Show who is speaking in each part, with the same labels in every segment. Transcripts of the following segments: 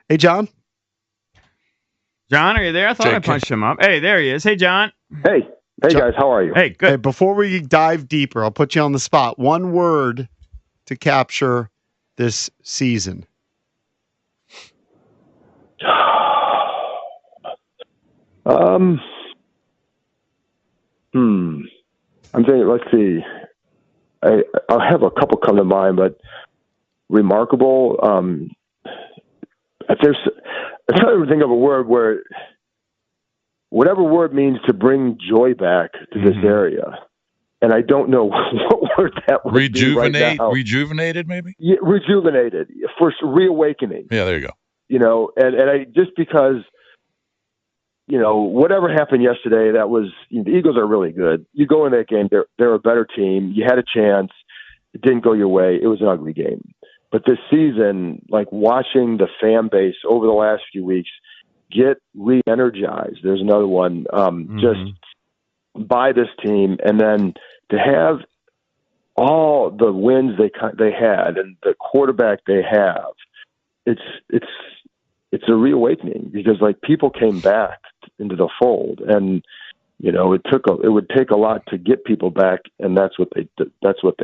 Speaker 1: Hey, John.
Speaker 2: John, are you there? I thought I punched him up. Hey, there he is. Hey, John.
Speaker 3: Hey, guys, how are you?
Speaker 2: Hey, good.
Speaker 1: Hey, before we dive deeper, I'll put you on the spot. One word to capture this season.
Speaker 3: I'm thinking, let's see. I'll have a couple come to mind, but remarkable. If there's, I'm trying to think of a word where whatever word means to bring joy back to this area. And I don't know what word that would be right now.
Speaker 4: Rejuvenated, maybe?
Speaker 3: Yeah, rejuvenated. For reawakening.
Speaker 4: Yeah, there you go.
Speaker 3: You know, and I just because, you know, whatever happened yesterday, that was, you know, the Eagles are really good. You go in that game, they're a better team. You had a chance. It didn't go your way. It was an ugly game. But this season, like watching the fan base over the last few weeks get re-energized. There's another one, just by this team. And then to have all the wins they had and the quarterback they have, it's a reawakening because like people came back into the fold, and you know it would take a lot to get people back, and that's what they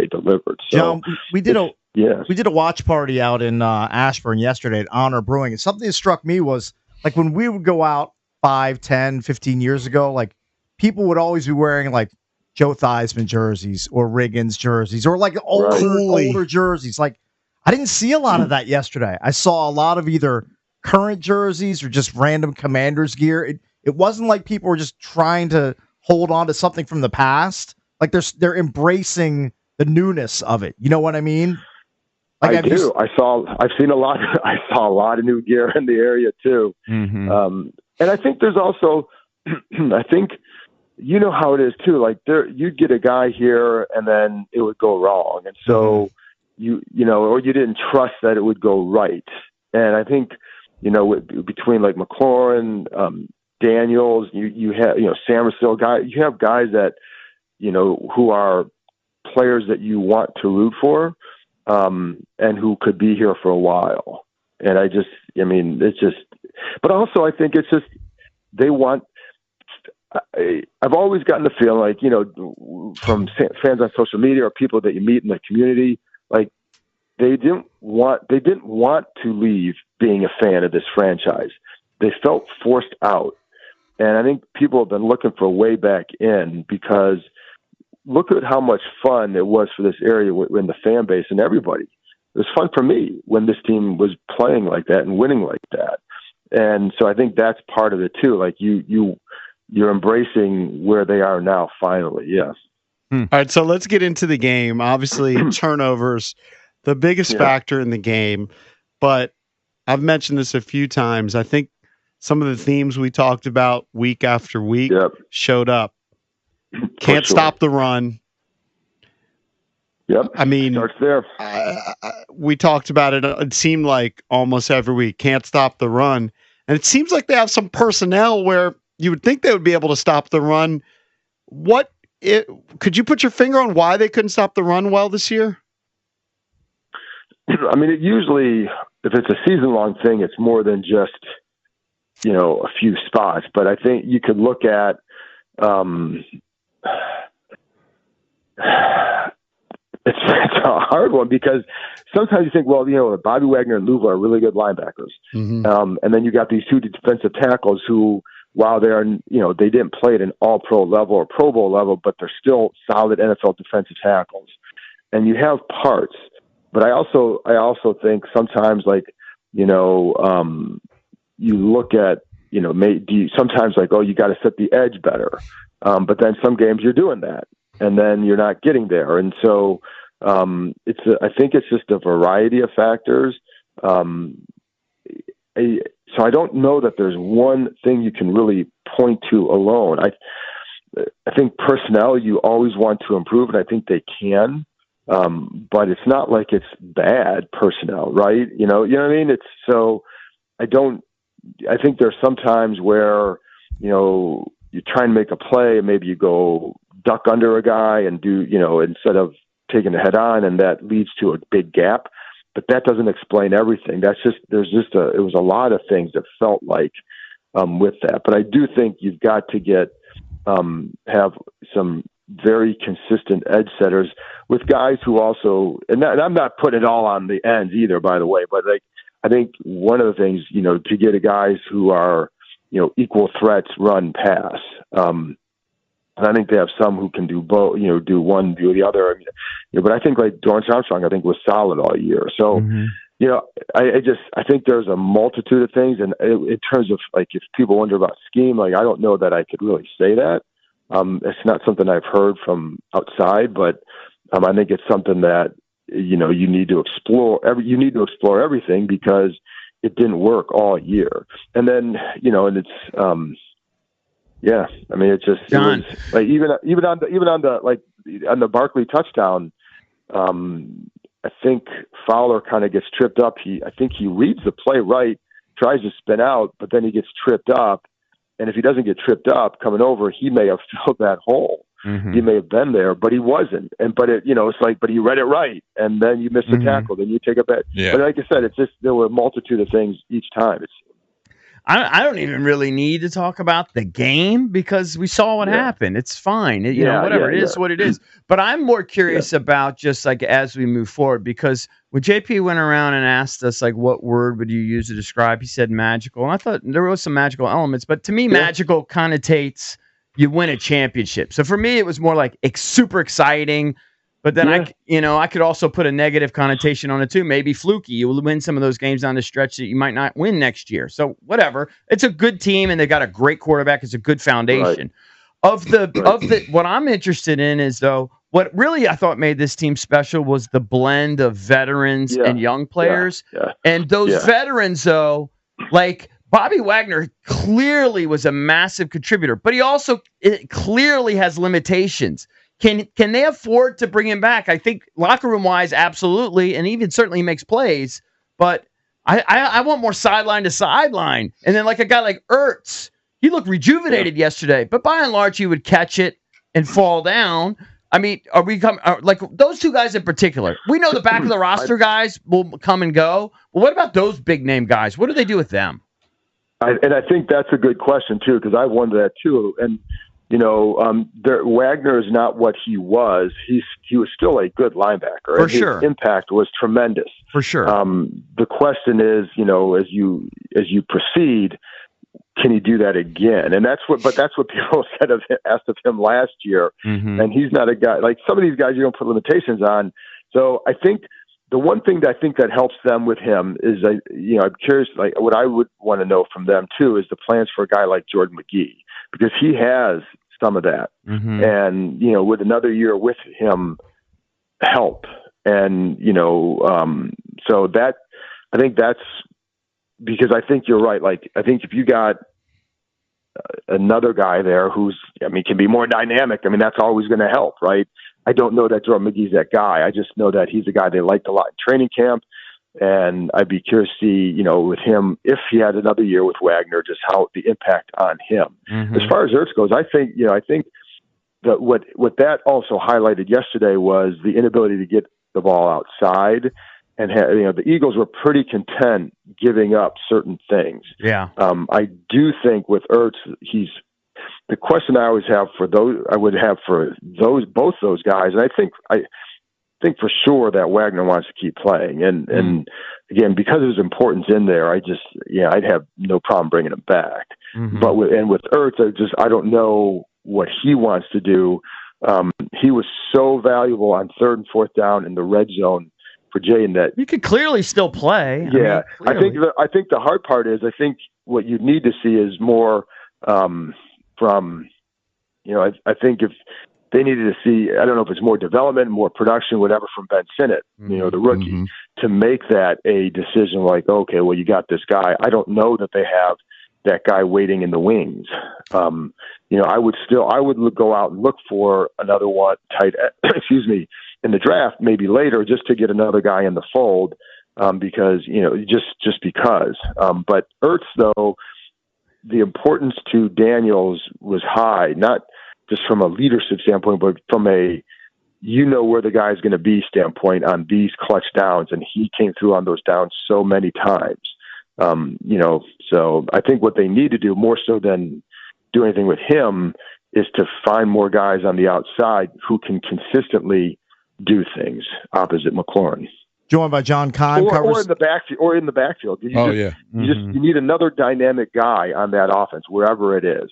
Speaker 3: delivered. So
Speaker 5: John, we did a watch party out in Ashburn yesterday at Honor Brewing, and something that struck me was like when we would go out 5, 10, 15 years ago, like people would always be wearing like Joe Theismann jerseys or Riggins jerseys or like older jerseys. Like I didn't see a lot of that yesterday. I saw a lot of either current jerseys or just random Commanders gear. It wasn't like people were just trying to hold on to something from the past. Like they're embracing the newness of it. You know what I mean? Like,
Speaker 3: I do. I saw a lot of new gear in the area too.
Speaker 2: Mm-hmm.
Speaker 3: And I think there's also, I think, you know how it is too. Like you'd get a guy here and then it would go wrong. And so you know, or you didn't trust that it would go right. And I think, you know, between like McLaurin, Daniels, you have, you know, Samersill guy, you have guys that, you know, who are players that you want to root for, and who could be here for a while. And but also I think it's just, they want, I've always gotten the feeling like, you know, from fans on social media or people that you meet in the community, like they didn't want to leave being a fan of this franchise. They felt forced out. And I think people have been looking for a way back in, because look at how much fun it was for this area in the fan base and everybody. It was fun for me when this team was playing like that and winning like that. And so I think that's part of it too. Like you're embracing where they are now, finally. Yes.
Speaker 1: All right. So let's get into the game. Obviously turnovers, the biggest factor in the game, but I've mentioned this a few times. I think some of the themes we talked about week after week showed up. Can't stop the run.
Speaker 3: Yep.
Speaker 1: I mean,
Speaker 3: starts there.
Speaker 1: We talked about it. It seemed like almost every week. Can't stop the run, and it seems like they have some personnel where you would think they would be able to stop the run. Could you put your finger on why they couldn't stop the run well this year?
Speaker 3: I mean, it usually, if it's a season-long thing, it's more than just, you know, a few spots. But I think you could look at, it's a hard one, because sometimes you think, well, you know, Bobby Wagner and Louva are really good linebackers. And then you got these two defensive tackles who, while they are, you know, they didn't play at an all-pro level or Pro Bowl level, but they're still solid NFL defensive tackles. And you have parts. But I also think sometimes, like, you know, you look at, you know, sometimes like, oh, you got to set the edge better. But then some games you're doing that, and then you're not getting there. And so I think it's just a variety of factors. So I don't know that there's one thing you can really point to alone. I think personnel, you always want to improve, and I think they can. But it's not like it's bad personnel, right? You know what I mean? I think there's some times where, you know, you try and make a play and maybe you go duck under a guy and do, you know, instead of taking the head on, and that leads to a big gap. but that doesn't explain everything. It was a lot of things that felt like with that. But I do think you've got to have some very consistent edge setters with guys who also, and I'm not putting it all on the ends either, by the way, but like, I think one of the things, to get guys who are, equal threats, run, pass. And I think they have some who can do both, do one, do the other. But I think like Dorrance Armstrong, I think was solid all year. So, I think there's a multitude of things. And in terms of like, if people wonder about scheme, like, I don't know that I could really say that. It's not something I've heard from outside, but I think it's something that, you need to explore. You need to explore everything because it didn't work all year. And then, and it's, it's just
Speaker 2: John.
Speaker 3: It was, like even on the Barkley touchdown. I think Fowler kind of gets tripped up. I think he reads the play right, tries to spin out, but then he gets tripped up. And if he doesn't get tripped up coming over, he may have filled that hole. He may have been there, but he wasn't. But it's like, but he read it right, and then you miss the tackle, then you take a bet.
Speaker 4: Yeah.
Speaker 3: But like I said, it's just there were a multitude of things each time.
Speaker 2: I don't even really need to talk about the game because we saw what happened. It's fine. It is what it is. But I'm more curious about just like as we move forward, because when JP went around and asked us like what word would you use to describe, he said magical. And I thought there was some magical elements, but to me, magical connotates you win a championship. So for me, it was more like super exciting. But then I could also put a negative connotation on it too. Maybe fluky. You will win some of those games down the stretch that you might not win next year. So whatever. It's a good team and they got a great quarterback. It's a good foundation. Right. What I'm interested in is though, what really I thought made this team special was the blend of veterans and young players. And those veterans though, like Bobby Wagner clearly was a massive contributor, but he also clearly has limitations. Can they afford to bring him back? I think locker room wise, absolutely, and even certainly he makes plays. But I want more sideline to sideline, and then like a guy like Ertz, he looked rejuvenated yesterday. But by and large, he would catch it and fall down. I mean, like those two guys in particular? We know the back of the roster guys will come and go. Well, what about those big name guys? What do they do with them?
Speaker 3: And I think that's a good question too, because I wondered that too. And Wagner is not what he was. He was still a good linebacker.
Speaker 2: For sure.
Speaker 3: His impact was tremendous.
Speaker 2: For sure.
Speaker 3: The question is, as you proceed, can he do that again? And that's what people asked of him last year. And he's not a guy like some of these guys you don't put limitations on. So I think the one thing that I think that helps them with him is, I'm curious, like what I would want to know from them too is the plans for a guy like Jordan McGee, because he has some of that. And, with another year with him help. And, so that, I think that's because I think you're right. Like, I think if you got another guy there can be more dynamic, that's always going to help, right? I don't know that Jordan McGee's that guy. I just know that he's a guy they liked a lot in training camp. And I'd be curious to see, with him, if he had another year with Wagner, just how the impact on him. As far as Ertz goes, I think that what that also highlighted yesterday was the inability to get the ball outside. And, the Eagles were pretty content giving up certain things. Yeah. I do think with Ertz, the question I always have for both those guys. And I think for sure that Wagner wants to keep playing. And again, because of his importance in there, I'd have no problem bringing him back. But with Ertz, I don't know what he wants to do. He was so valuable on third and fourth down in the red zone for Jayden that
Speaker 2: you could clearly still play.
Speaker 3: I think the hard part is, I think what you need to see is more from, I think if they needed to see, I don't know if it's more development, more production, whatever, from Ben Sinnott, the rookie, to make that a decision like, okay, well, you got this guy. I don't know that they have that guy waiting in the wings. I would go out and look for another one in the draft, maybe later, just to get another guy in the fold, because, just because. But Ertz, though, the importance to Daniels was high, not just from a leadership standpoint, but from a you know where the guy's going to be standpoint on these clutch downs, and he came through on those downs so many times. So I think what they need to do more so than do anything with him is to find more guys on the outside who can consistently do things opposite McLaurin.
Speaker 5: Joined by John Keim,
Speaker 3: or in the backfield. You need another dynamic guy on that offense wherever it is.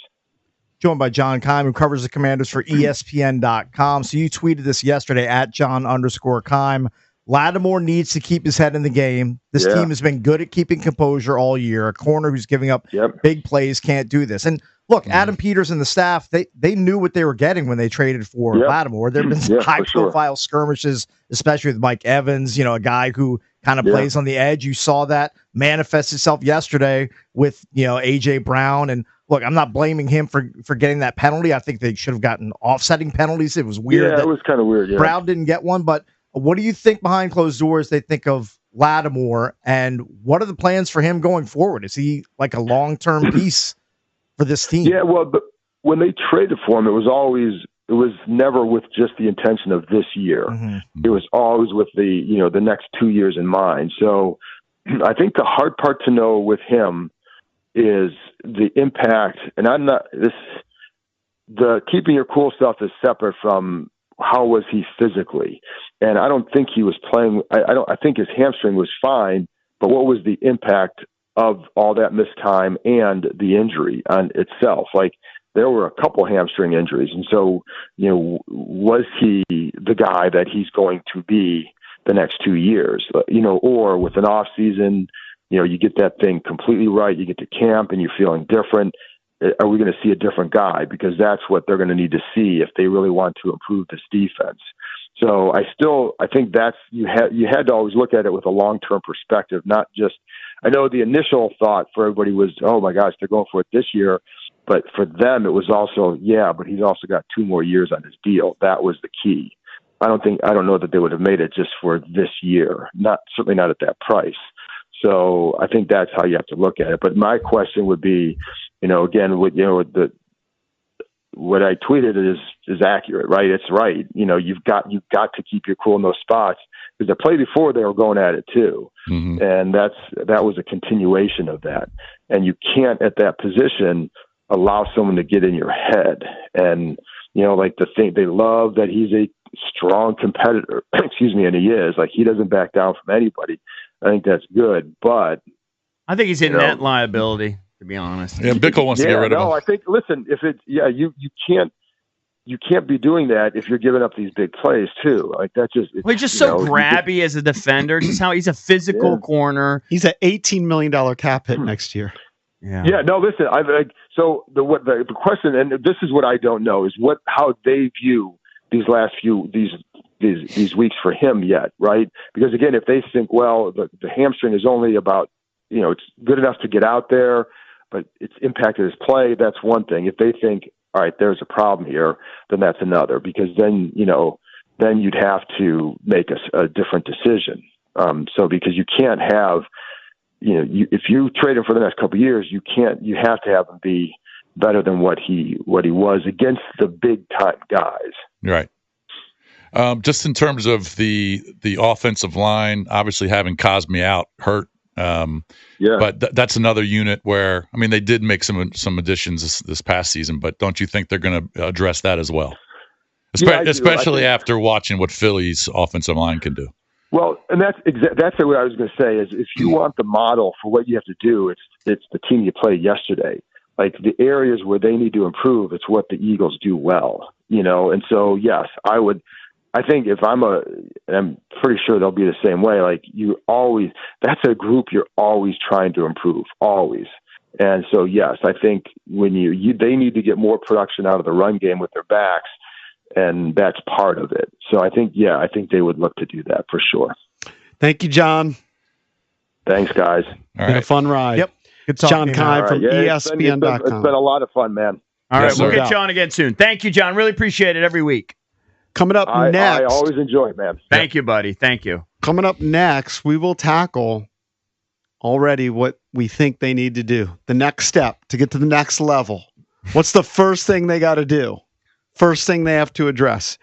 Speaker 5: Joined by John Keim, who covers the Commanders for ESPN.com. So you tweeted this yesterday at John_Keim. Lattimore needs to keep his head in the game. This team has been good at keeping composure all year. A corner who's giving up big plays can't do this. And look, Adam Peters and the staff, they knew what they were getting when they traded for Lattimore. There have been some high-profile skirmishes, especially with Mike Evans, a guy who kind of plays on the edge. You saw that manifest itself yesterday with, A.J. Brown. And look, I'm not blaming him for getting that penalty. I think they should have gotten offsetting penalties. It was weird.
Speaker 3: Yeah, it was kind of weird. Yeah.
Speaker 5: Brown didn't get one, but what do you think behind closed doors they think of Lattimore, and what are the plans for him going forward? Is he like a long-term piece for this team?
Speaker 3: Yeah, well, but when they traded for him, it was never with just the intention of this year. Mm-hmm. It was always with the next 2 years in mind. So I think the hard part to know with him is the impact, and the keeping your cool stuff is separate from how was he physically. And I don't think he was playing. I think his hamstring was fine, but what was the impact of all that missed time and the injury on itself? Like, there were a couple hamstring injuries. And so, was he the guy that he's going to be the next 2 years? Or with an off season, you get that thing completely right. You get to camp and you're feeling different. Are we going to see a different guy? Because that's what they're going to need to see if they really want to improve this defense. So I think that's, you had to always look at it with a long-term perspective, not just, I know the initial thought for everybody was, oh my gosh, they're going for it this year. But for them, it was also, but he's also got 2 more years on his deal. That was the key. I don't know that they would have made it just for this year. Certainly not at that price. So I think that's how you have to look at it. But my question would be, again, what I tweeted is accurate, right? It's right. You've got to keep your cool in those spots, because the play before they were going at it too. Mm-hmm. And that was a continuation of that. And you can't at that position allow someone to get in your head. And, they love that he's a strong competitor, and he is. Like, he doesn't back down from anybody. I think that's good, but
Speaker 2: I think he's a net liability, to be honest.
Speaker 4: Yeah, Bickle wants to get rid of him.
Speaker 3: No, I think, listen, you can't be doing that if you're giving up these big plays too. Like, that just,
Speaker 2: he's just so grabby as a defender. Just how he's a physical corner.
Speaker 1: He's an $18 million cap hit next year.
Speaker 3: Yeah. Yeah. No, listen. So the question, and this is what I don't know, is how they view these last these weeks for him yet, right? Because again, if they think, well, the hamstring is only about, it's good enough to get out there, but it's impacted his play, that's one thing. If they think, all right, there's a problem here, then that's another, because then you'd have to make a different decision. Because you can't have, if you trade him for the next couple of years, you have to have him be better than what he was against the big time guys.
Speaker 4: Right. Just in terms of the offensive line, obviously having Cosme out hurt. But that's another unit where, they did make some additions this past season, but don't you think they're going to address that as well? Especially after watching what Philly's offensive line can do.
Speaker 3: Well, and that's what I was going to say is, if you want the model for what you have to do, it's the team you played yesterday. Like, the areas where they need to improve, it's what the Eagles do well, And so, yes, I think if I'm pretty sure they'll be the same way. Like, that's a group you're always trying to improve, always. And so, yes, I think when they need to get more production out of the run game with their backs, and that's part of it. So I think they would look to do that for sure.
Speaker 1: Thank you, John.
Speaker 3: Thanks, guys.
Speaker 1: Been a fun ride.
Speaker 5: Yep.
Speaker 1: Good talking. John Keim from ESPN.com.
Speaker 3: It's been a lot of fun, man.
Speaker 2: All right, we'll get you on again soon. Thank you, John. Really appreciate it every week.
Speaker 1: Coming up next.
Speaker 3: I always enjoy it, man.
Speaker 2: Thank you, buddy. Thank you.
Speaker 1: Coming up next, we will tackle already what we think they need to do. The next step to get to the next level. What's the first thing they got to do? First thing they have to address.